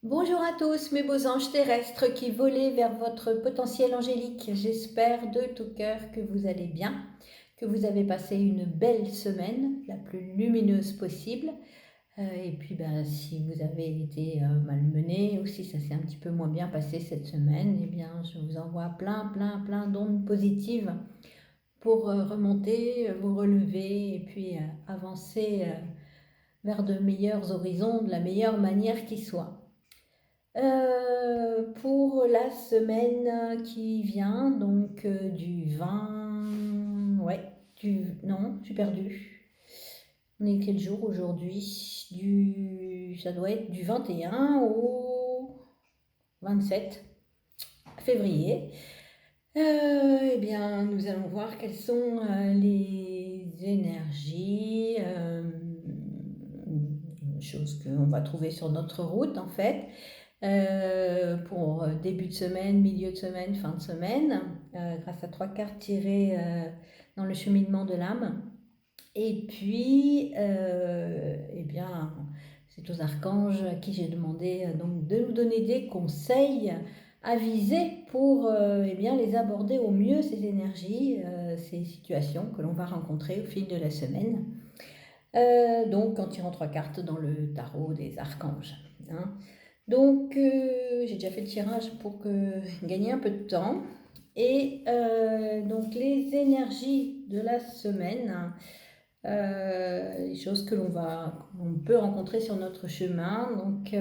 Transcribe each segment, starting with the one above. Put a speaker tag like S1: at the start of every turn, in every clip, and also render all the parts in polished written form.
S1: Bonjour à tous, mes beaux anges terrestres qui volez vers votre potentiel angélique. J'espère de tout cœur que vous allez bien, que vous avez passé une belle semaine, la plus lumineuse possible. Et puis, si vous avez été malmené ou si ça s'est un petit peu moins bien passé cette semaine, eh bien, je vous envoie plein d'ondes positives pour remonter, vous relever et puis avancer vers de meilleurs horizons de la meilleure manière qui soit. Pour la semaine qui vient, donc du 20... Ouais, non, j'ai perdu. On est quel jour aujourd'hui? Ça doit être du 21 au 27 février. Eh bien, nous allons voir quelles sont les énergies, choses qu'on va trouver sur notre route en fait. Pour début de semaine, milieu de semaine, fin de semaine, grâce à 3 cartes tirées dans le cheminement de l'âme. Et puis, eh bien, c'est aux archanges à qui j'ai demandé donc de nous donner des conseils avisés pour eh bien, les aborder au mieux, ces énergies, ces situations que l'on va rencontrer au fil de la semaine. Donc, en tirant 3 cartes dans le tarot des archanges. Hein. Donc, j'ai déjà fait le tirage pour gagner un peu de temps. Et donc, les énergies de la semaine, les choses que l'on peut rencontrer sur notre chemin. Donc,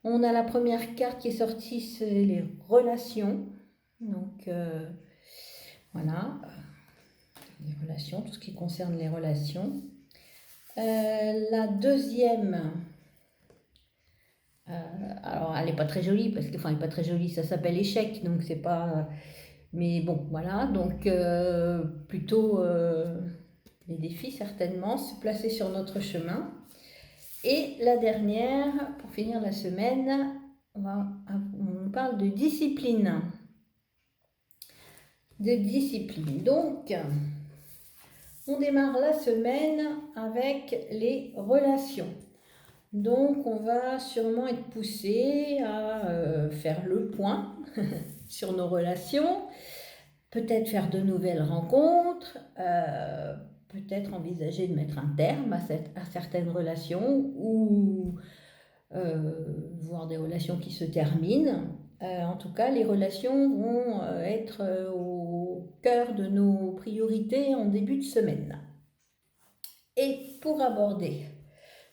S1: on a la première carte qui est sortie, c'est les relations. Donc, voilà, les relations, tout ce qui concerne les relations. La deuxième... alors, elle n'est pas très jolie, parce que, enfin, elle n'est pas très jolie, ça s'appelle échec, donc c'est pas... mais bon, voilà, donc plutôt des défis certainement, se placer sur notre chemin. Et la dernière, pour finir la semaine, on parle de discipline. De discipline. Donc, on démarre la semaine avec les relations. Donc, on va sûrement être poussé à faire le point sur nos relations, peut-être faire de nouvelles rencontres, peut-être envisager de mettre un terme à certaines relations ou voir des relations qui se terminent. En tout cas, les relations vont être au cœur de nos priorités en début de semaine. Et pour aborder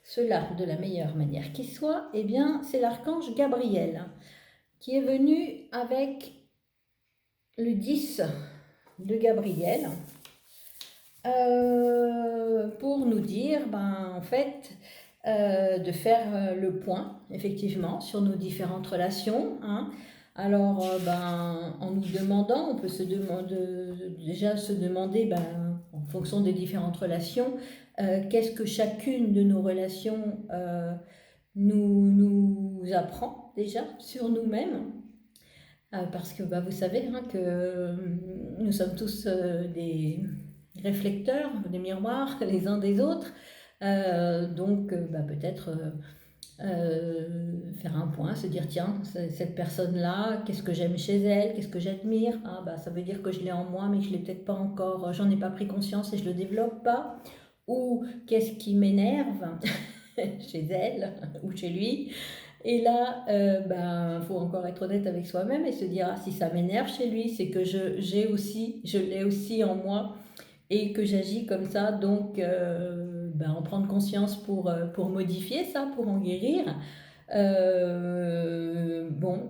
S1: cela de la meilleure manière qui soit, eh bien, c'est l'archange Gabriel qui est venu avec le 10 de Gabriel pour nous dire, en fait, de faire le point, effectivement, sur nos différentes relations. Hein. Alors, en nous demandant, on peut déjà se demander, en fonction des différentes relations, qu'est-ce que chacune de nos relations nous apprend déjà sur nous-mêmes. Parce que vous savez que nous sommes tous des réflecteurs, des miroirs les uns des autres. Donc peut-être faire un point, se dire tiens, cette personne-là, qu'est-ce que j'aime chez elle, qu'est-ce que j'admire. Ça veut dire que je l'ai en moi, mais je ne l'ai peut-être pas encore, j'en ai pas pris conscience et je ne le développe pas. Ou qu'est-ce qui m'énerve chez elle ou chez lui. Et là, faut encore être honnête avec soi-même et se dire si ça m'énerve chez lui, c'est que je l'ai aussi en moi et que j'agis comme ça. Donc, en prendre conscience pour modifier ça, pour en guérir.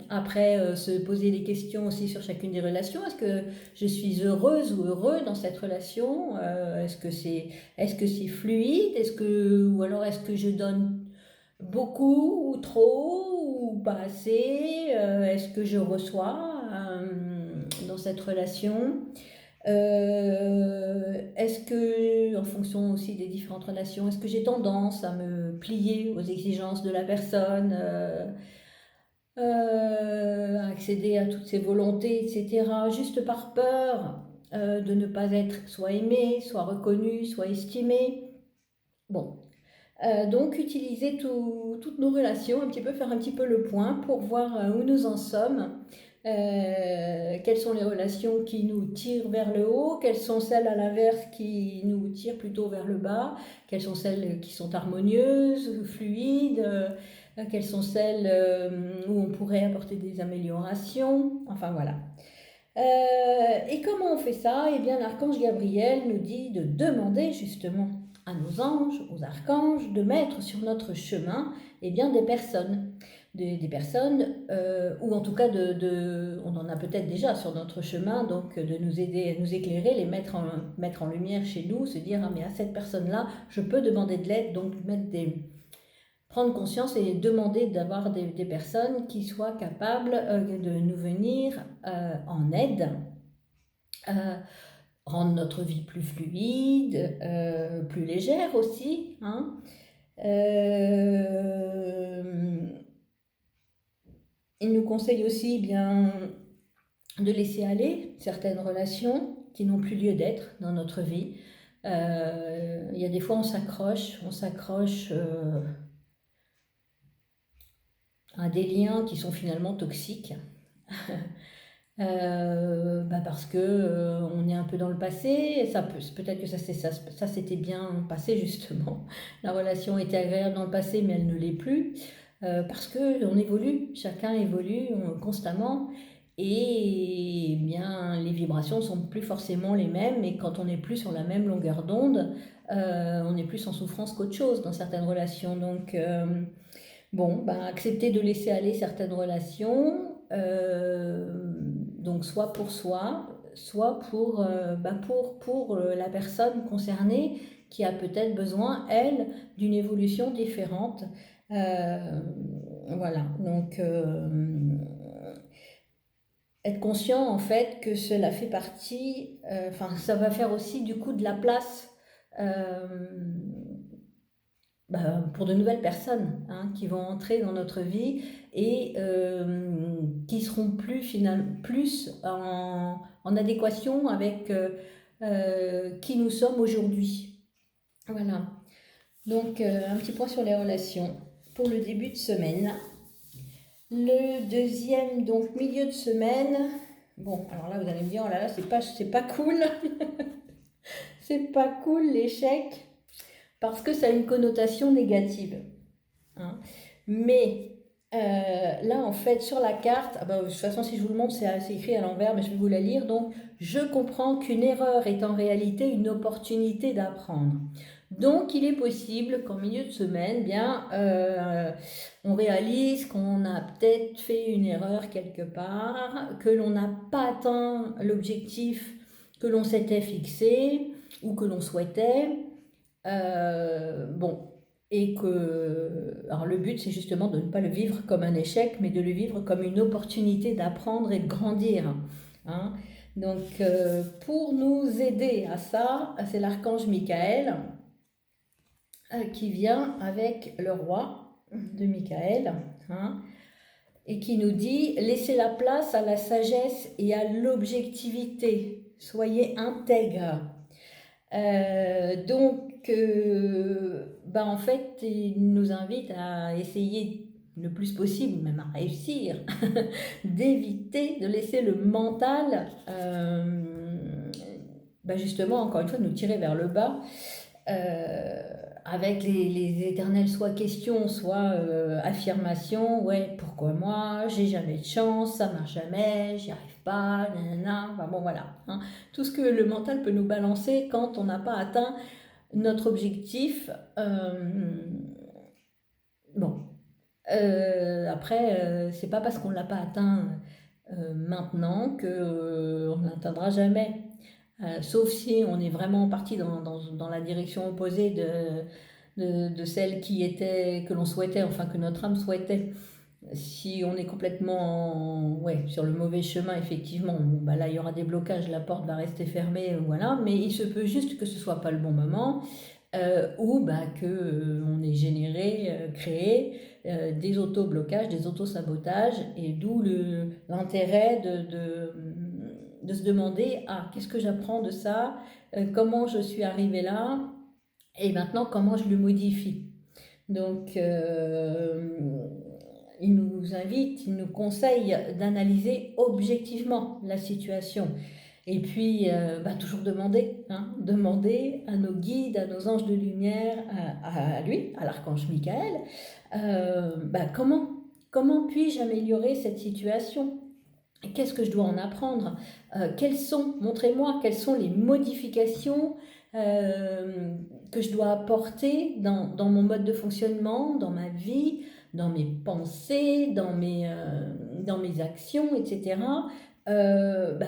S1: Après, se poser des questions aussi sur chacune des relations. Est-ce que je suis heureuse ou heureux dans cette relation? Est-ce que c'est fluide? Ou alors est-ce que je donne beaucoup ou trop ou pas assez? Est-ce que je reçois dans cette relation? Est-ce que, en fonction aussi des différentes relations, est-ce que j'ai tendance à me plier aux exigences de la personne, à accéder à toutes ses volontés, etc., juste par peur de ne pas être soit aimé, soit reconnu, soit estimé? Bon, Donc utiliser toutes nos relations, un petit peu faire un petit peu le point pour voir où nous en sommes. Quelles sont les relations qui nous tirent vers le haut, quelles sont celles à l'inverse qui nous tirent plutôt vers le bas, quelles sont celles qui sont harmonieuses, fluides, quelles sont celles où on pourrait apporter des améliorations, enfin voilà. Et comment on fait ça? Eh bien, l'archange Gabriel nous dit de demander justement à nos anges, aux archanges, de mettre sur notre chemin eh bien, des personnes. Des personnes, ou en tout cas, on en a peut-être déjà sur notre chemin, donc de nous aider, nous éclairer, les mettre en lumière chez nous, se dire, ah mais à cette personne-là, je peux demander de l'aide, donc prendre conscience et demander d'avoir des personnes qui soient capables de nous venir en aide, rendre notre vie plus fluide, plus légère aussi, hein. Il nous conseille aussi bien de laisser aller certaines relations qui n'ont plus lieu d'être dans notre vie. Il y a des fois on s'accroche à des liens qui sont finalement toxiques. Parce que on est un peu dans le passé, et peut-être que ça s'était bien passé justement. La relation était agréable dans le passé, mais elle ne l'est plus. Parce que on évolue, chacun évolue constamment, et bien les vibrations sont plus forcément les mêmes, et quand on n'est plus sur la même longueur d'onde, on est plus en souffrance qu'autre chose dans certaines relations. Donc accepter de laisser aller certaines relations, donc soit pour soi, soit pour la personne concernée qui a peut-être besoin, elle, d'une évolution différente. Voilà, donc être conscient en fait que cela fait partie, ça va faire aussi du coup de la place pour de nouvelles personnes, hein, qui vont entrer dans notre vie et qui seront plus en adéquation avec qui nous sommes aujourd'hui. Voilà. Donc un petit point sur les relations pour le début de semaine. Le deuxième, donc milieu de semaine. Bon, alors là vous allez me dire, oh là là, c'est pas cool. C'est pas cool l'échec, parce que ça a une connotation négative, hein. Mais là, en fait, sur la carte, de toute façon, si je vous le montre, c'est écrit à l'envers, mais je vais vous la lire. Donc, je comprends qu'une erreur est en réalité une opportunité d'apprendre. Donc, il est possible qu'en milieu de semaine, on réalise qu'on a peut-être fait une erreur quelque part, que l'on n'a pas atteint l'objectif que l'on s'était fixé ou que l'on souhaitait. Et que, alors le but c'est justement de ne pas le vivre comme un échec, mais de le vivre comme une opportunité d'apprendre et de grandir, hein. Donc pour nous aider à ça, c'est l'archange Michael qui vient avec le roi de Michael, hein, et qui nous dit: laissez la place à la sagesse et à l'objectivité, soyez intègre. En fait, il nous invite à essayer le plus possible, même à réussir, d'éviter de laisser le mental, justement, encore une fois, nous tirer vers le bas, avec les éternelles soit questions, soit affirmations. Ouais, pourquoi moi? J'ai jamais de chance, ça marche jamais, j'y arrive pas, nanana. Enfin bon, voilà, hein. Tout ce que le mental peut nous balancer quand on n'a pas atteint notre objectif. Après, c'est pas parce qu'on ne l'a pas atteint maintenant qu'on ne l'atteindra jamais. Sauf si on est vraiment parti dans la direction opposée de celle que l'on souhaitait, enfin que notre âme souhaitait. Si on est complètement sur le mauvais chemin, effectivement, là il y aura des blocages, la porte va rester fermée, voilà, mais il se peut juste que ce soit pas le bon moment, ou que on ait créé des auto-blocages, des auto-sabotages, et d'où l'intérêt de se demander: ah, qu'est-ce que j'apprends de ça, comment je suis arrivée là, et maintenant comment je le modifie. Donc, il nous invite, il nous conseille d'analyser objectivement la situation. Et puis, toujours demander, hein, demander à nos guides, à nos anges de lumière, à lui, à l'archange Michael, comment puis-je améliorer cette situation? Qu'est-ce que je dois en apprendre? Montrez-moi, quelles sont les modifications que je dois apporter dans mon mode de fonctionnement, dans ma vie, dans mes pensées, dans mes actions, etc.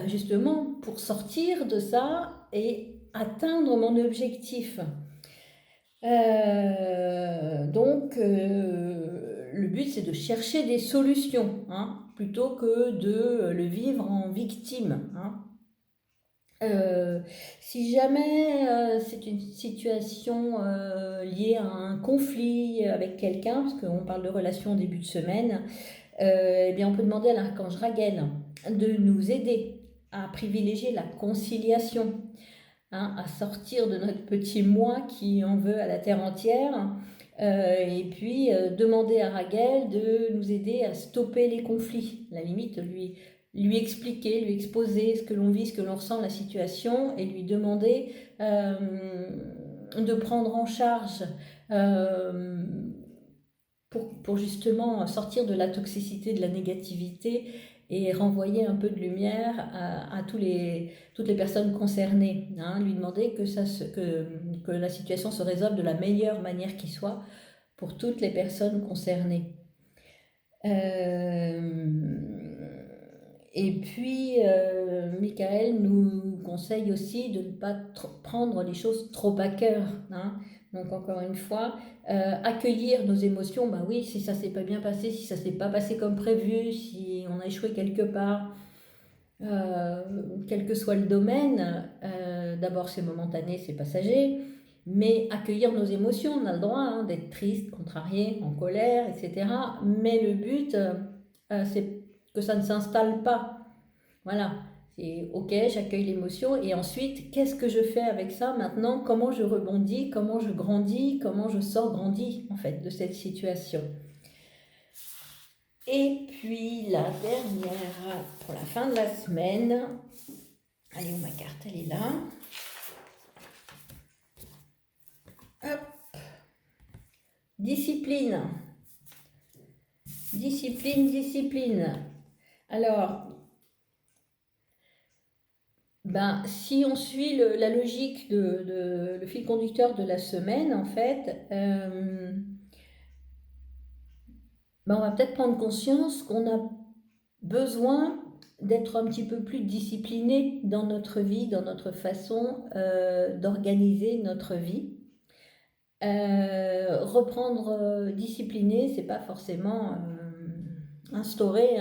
S1: Justement, pour sortir de ça et atteindre mon objectif. Le but, c'est de chercher des solutions, hein, plutôt que de le vivre en victime, hein. Si jamais c'est une situation liée à un conflit avec quelqu'un, parce qu'on parle de relation au début de semaine, on peut demander à l'archange Raguel de nous aider à privilégier la conciliation, hein, à sortir de notre petit moi qui en veut à la terre entière, et puis demander à Raguel de nous aider à stopper les conflits, à la limite lui expliquer, lui exposer ce que l'on vit, ce que l'on ressent, la situation, et lui demander de prendre en charge pour justement sortir de la toxicité, de la négativité, et renvoyer un peu de lumière à toutes les personnes concernées, hein, lui demander que la situation se résolve de la meilleure manière qui soit pour toutes les personnes concernées. Et puis, Michael nous conseille aussi de ne pas prendre les choses trop à cœur, hein. Donc encore une fois, accueillir nos émotions, oui, si ça s'est pas bien passé, si ça s'est pas passé comme prévu, si on a échoué quelque part, quel que soit le domaine, d'abord c'est momentané, c'est passager, mais accueillir nos émotions, on a le droit, hein, d'être triste, contrarié, en colère, etc. Mais le but, c'est que ça ne s'installe pas. Voilà, c'est ok, j'accueille l'émotion, et ensuite, qu'est-ce que je fais avec ça maintenant? Comment je rebondis? Comment je grandis? Comment je sors grandi, en fait, de cette situation? Et puis, la dernière, pour la fin de la semaine, allez, où ma carte? Elle est là. Hop. Discipline. Discipline, discipline. Alors, si on suit la logique le fil conducteur de la semaine, en fait, on va peut-être prendre conscience qu'on a besoin d'être un petit peu plus discipliné dans notre vie, dans notre façon d'organiser notre vie. Reprendre discipliné, c'est pas forcément instaurer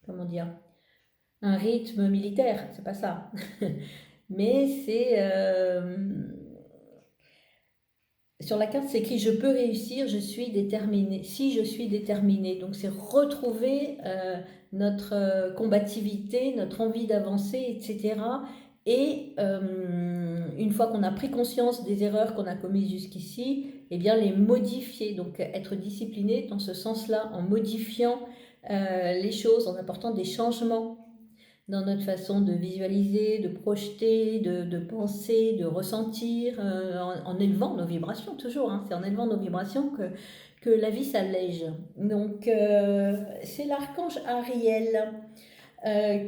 S1: comment dire, un rythme militaire, c'est pas ça. Mais c'est sur la carte, c'est écrit je peux réussir, je suis déterminée. Si je suis déterminée, donc c'est retrouver notre combativité, notre envie d'avancer, etc. Et une fois qu'on a pris conscience des erreurs qu'on a commises jusqu'ici, les modifier. Donc être discipliné dans ce sens-là, en modifiant les choses, en apportant des changements dans notre façon de visualiser, de projeter, de penser, de ressentir, en élevant nos vibrations, toujours, hein, c'est en élevant nos vibrations que la vie s'allège. Donc c'est l'archange Ariel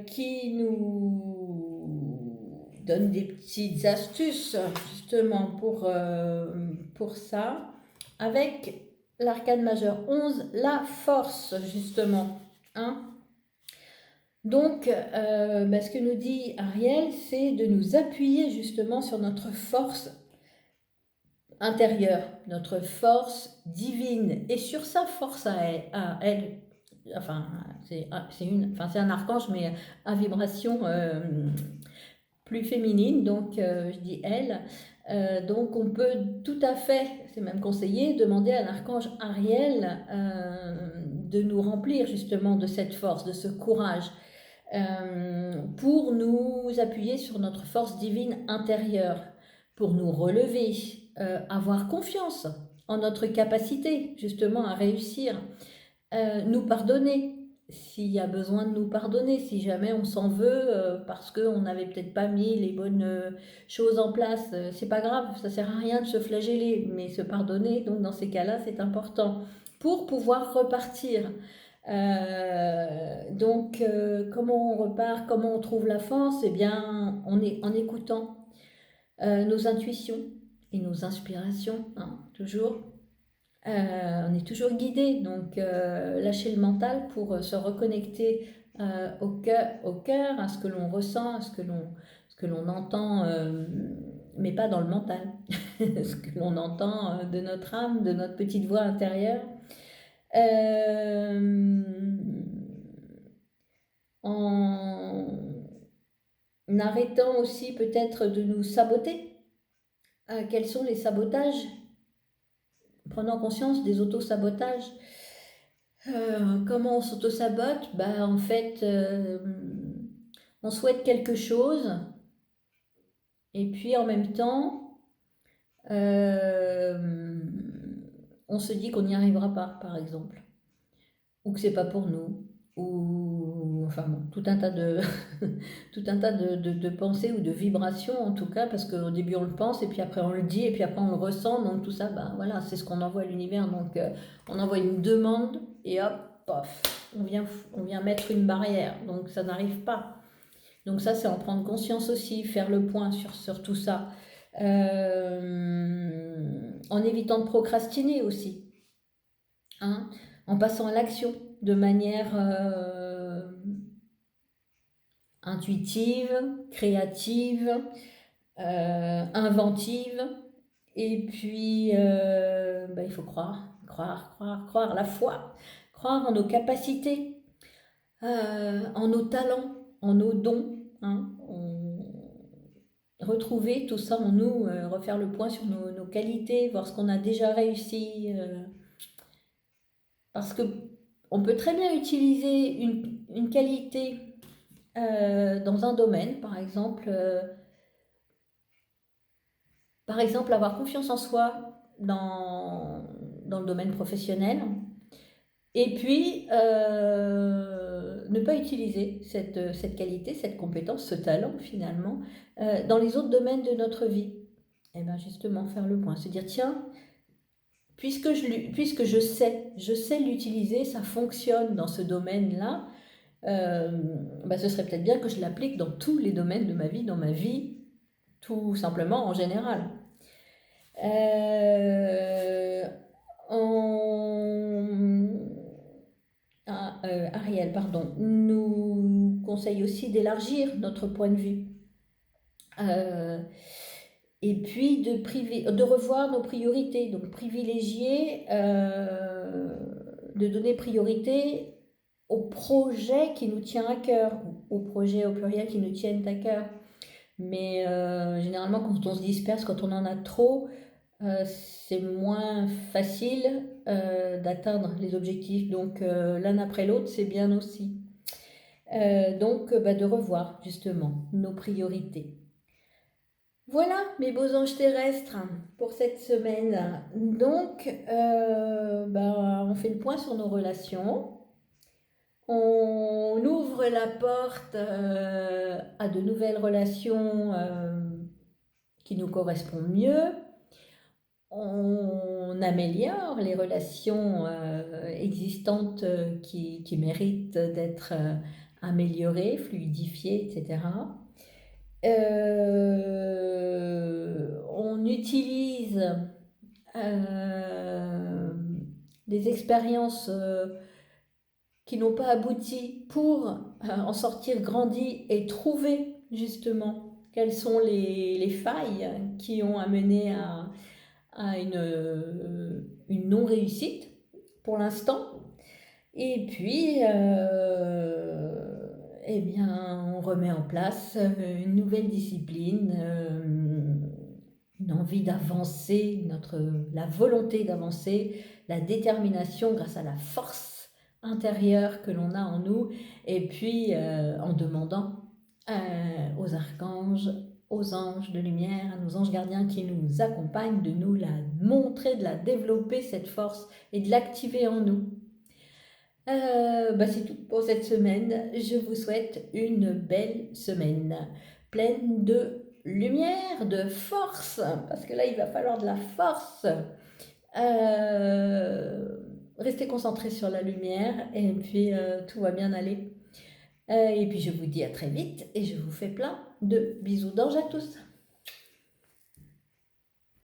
S1: qui nous donne des petites astuces justement pour ça, avec l'arcane majeur 11, la force justement, hein. Donc, ce que nous dit Ariel, c'est de nous appuyer justement sur notre force intérieure, notre force divine, et sur sa force à elle. Enfin, c'est un archange, mais à vibration plus féminine, donc je dis elle. Donc on peut tout à fait, c'est même conseillé, demander à l'archange Ariel de nous remplir justement de cette force, de ce courage, pour nous appuyer sur notre force divine intérieure, pour nous relever, avoir confiance en notre capacité justement à réussir, nous pardonner s'il y a besoin de nous pardonner, si jamais on s'en veut parce qu'on n'avait peut-être pas mis les bonnes choses en place, c'est pas grave, ça sert à rien de se flageller, mais se pardonner, donc dans ces cas-là, c'est important pour pouvoir repartir. Comment on repart, comment on trouve la force? Eh bien, en écoutant nos intuitions et nos inspirations, hein, toujours. On est toujours guidé, donc lâcher le mental pour se reconnecter au cœur, à ce que l'on ressent, à ce que l'on entend, mais pas dans le mental, ce que l'on entend de notre âme, de notre petite voix intérieure. En arrêtant aussi peut-être de nous saboter. Quels sont les sabotages? Prenant conscience des autosabotages. Comment on s'auto-sabote? En fait, on souhaite quelque chose et puis en même temps, on se dit qu'on n'y arrivera pas, par exemple, ou que c'est pas pour nous, ou enfin bon, tout un tas de tout un tas de pensées ou de vibrations en tout cas, parce qu'au début on le pense et puis après on le dit et puis après on le ressent, donc tout ça, voilà, c'est ce qu'on envoie à l'univers, donc on envoie une demande et hop, pof, on vient mettre une barrière, donc ça n'arrive pas. Donc ça, c'est en prendre conscience aussi, faire le point sur tout ça, en évitant de procrastiner aussi, hein, en passant à l'action de manière intuitive, créative, inventive. Et puis, il faut croire, la foi, croire en nos capacités, en nos talents, en nos dons. Hein. Retrouver tout ça en nous, refaire le point sur nos qualités, voir ce qu'on a déjà réussi. Parce que on peut très bien utiliser une qualité dans un domaine, par exemple avoir confiance en soi dans le domaine professionnel, et puis ne pas utiliser cette qualité, cette compétence, ce talent finalement, dans les autres domaines de notre vie. Et bien justement faire le point, se dire tiens, puisque je sais l'utiliser, ça fonctionne dans ce domaine-là, ce serait peut-être bien que je l'applique dans tous les domaines de ma vie, dans ma vie, tout simplement en général. Ariel, pardon, nous conseille aussi d'élargir notre point de vue. Et puis de revoir nos priorités, donc privilégier, de donner priorité aux projets qui nous tiennent à cœur, aux projets au pluriel qui nous tiennent à cœur. Mais généralement, quand on se disperse, quand on en a trop, c'est moins facile d'atteindre les objectifs. Donc l'un après l'autre, c'est bien aussi. De revoir justement nos priorités. Voilà mes beaux anges terrestres pour cette semaine. Donc, on fait le point sur nos relations. On ouvre la porte à de nouvelles relations qui nous correspondent mieux. On améliore les relations existantes qui méritent d'être améliorées, fluidifiées, etc. On utilise des expériences qui n'ont pas abouti pour en sortir grandi et trouver justement quelles sont les failles qui ont amené à une non-réussite pour l'instant. Et puis, on remet en place une nouvelle discipline, une envie d'avancer, la volonté d'avancer, la détermination grâce à la force intérieure que l'on a en nous, et puis en demandant aux archanges, aux anges de lumière, à nos anges gardiens qui nous accompagnent, de nous la montrer, de la développer, cette force, et de l'activer en nous. C'est tout pour cette semaine. Je vous souhaite une belle semaine, pleine de lumière, de force, parce que là, il va falloir de la force. Restez concentrés sur la lumière et puis tout va bien aller. Et puis je vous dis à très vite et je vous fais plein de bisous d'ange à tous.